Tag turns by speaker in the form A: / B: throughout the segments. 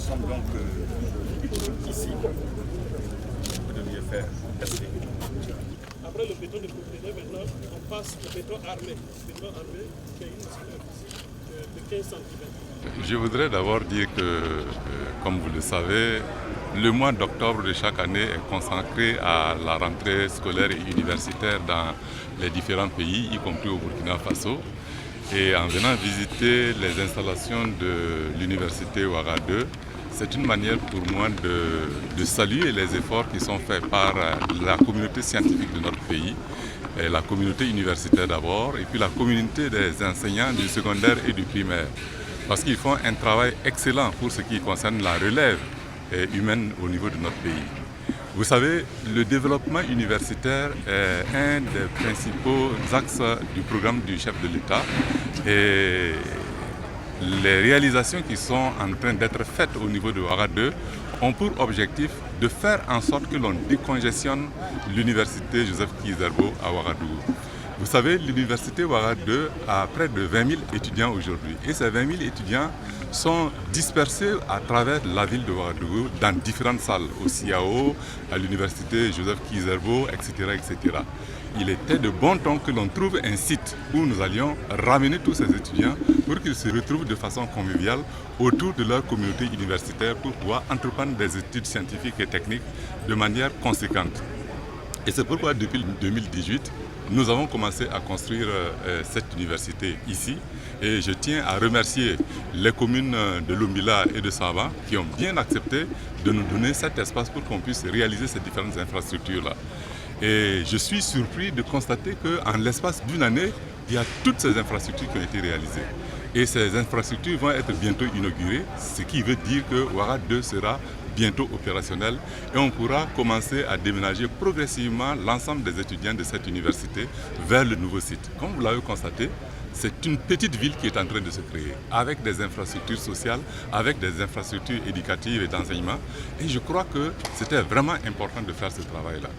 A: sommes donc ici. Vous deviez faire. Merci.
B: Après le béton de contenu, maintenant, on passe au béton armé. Béton armé qui a une superficie de 15 cm.
C: Je voudrais d'abord dire que, comme vous le savez, le mois d'octobre de chaque année est consacré à la rentrée scolaire et universitaire dans les différents pays, y compris au Burkina Faso. Et en venant visiter les installations de l'université Ouaga 2, c'est une manière pour moi de saluer les efforts qui sont faits par la communauté scientifique de notre pays, et la communauté universitaire d'abord, et puis la communauté des enseignants du secondaire et du primaire. Parce qu'ils font un travail excellent pour ce qui concerne la relève humaine au niveau de notre pays. Vous savez, le développement universitaire est un des principaux axes du programme du chef de l'État et les réalisations qui sont en train d'être faites au niveau de Ouaga 2 ont pour objectif de faire en sorte que l'on décongestionne l'université Joseph Kizerbo à Ouagadougou. Vous savez, l'université Ouaga 2 a près de 20 000 étudiants aujourd'hui et ces 20 000 étudiants sont dispersés à travers la ville de Ouagadougou dans différentes salles, au CIAO, à l'université Joseph Kizerbo, etc., etc. Il était de bon ton que l'on trouve un site où nous allions ramener tous ces étudiants pour qu'ils se retrouvent de façon conviviale autour de leur communauté universitaire pour pouvoir entreprendre des études scientifiques et techniques de manière conséquente. Et c'est pourquoi depuis 2018, nous avons commencé à construire cette université ici et je tiens à remercier les communes de Lumbila et de Sava qui ont bien accepté de nous donner cet espace pour qu'on puisse réaliser ces différentes infrastructures-là. Et je suis surpris de constater qu'en l'espace d'une année, il y a toutes ces infrastructures qui ont été réalisées. Et ces infrastructures vont être bientôt inaugurées, ce qui veut dire que Ouaga 2 sera bientôt opérationnel et on pourra commencer à déménager progressivement l'ensemble des étudiants de cette université vers le nouveau site. Comme vous l'avez constaté, c'est une petite ville qui est en train de se créer, avec des infrastructures sociales, avec des infrastructures éducatives et d'enseignement. Et je crois que c'était vraiment important de faire ce travail-là.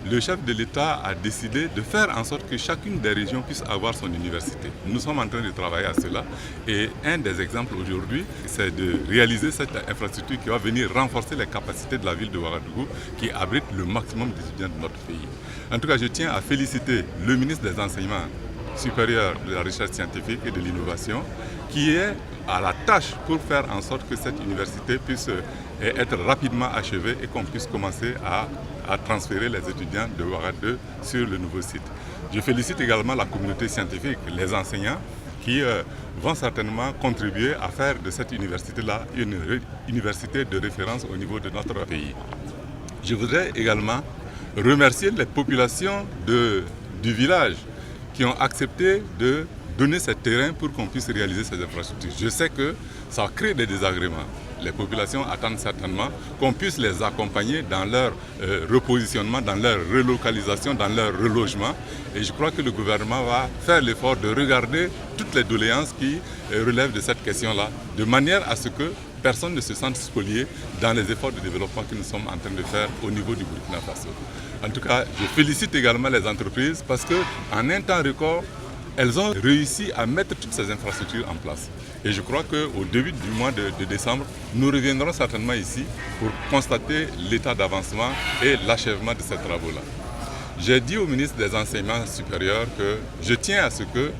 C: Le chef de l'État a décidé de faire en sorte que chacune des régions puisse avoir son université. Nous sommes en train de travailler à cela. Et un des exemples aujourd'hui, c'est de réaliser cette infrastructure qui va venir renforcer les capacités de la ville de Ouagadougou, qui abrite le maximum d'étudiants de notre pays. En tout cas, je tiens à féliciter le ministre des Enseignements supérieur de la recherche scientifique et de l'innovation, qui est à la tâche pour faire en sorte que cette université puisse être rapidement achevée et qu'on puisse commencer à transférer les étudiants de Ouaga 2 sur le nouveau site. Je félicite également la communauté scientifique, les enseignants, qui vont certainement contribuer à faire de cette université-là une université de référence au niveau de notre pays. Je voudrais également remercier les populations du village qui ont accepté de donner ce terrain pour qu'on puisse réaliser ces infrastructures. Je sais que ça crée des désagréments. Les populations attendent certainement qu'on puisse les accompagner dans leur repositionnement, dans leur relocalisation, dans leur relogement. Et je crois que le gouvernement va faire l'effort de regarder toutes les doléances qui relèvent de cette question-là, de manière à ce que personne ne se sente spolié dans les efforts de développement que nous sommes en train de faire au niveau du Burkina Faso. En tout cas, je félicite également les entreprises parce qu'en un temps record, elles ont réussi à mettre toutes ces infrastructures en place. Et je crois qu'au début du mois de décembre, nous reviendrons certainement ici pour constater l'état d'avancement et l'achèvement de ces travaux-là. J'ai dit au ministre des Enseignements supérieurs que je tiens à ce que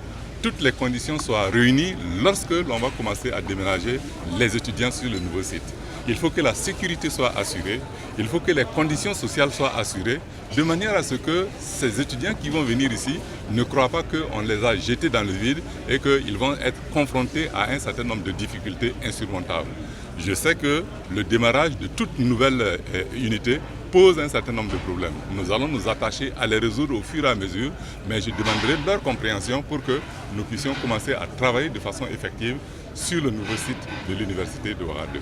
C: toutes les conditions soient réunies lorsque l'on va commencer à déménager les étudiants sur le nouveau site. Il faut que la sécurité soit assurée, il faut que les conditions sociales soient assurées, de manière à ce que ces étudiants qui vont venir ici ne croient pas qu'on les a jetés dans le vide et qu'ils vont être confrontés à un certain nombre de difficultés insurmontables. Je sais que le démarrage de toute nouvelle unité pose un certain nombre de problèmes. Nous allons nous attacher à les résoudre au fur et à mesure, mais je demanderai leur compréhension pour que nous puissions commencer à travailler de façon effective sur le nouveau site de l'université de Ouaga 2.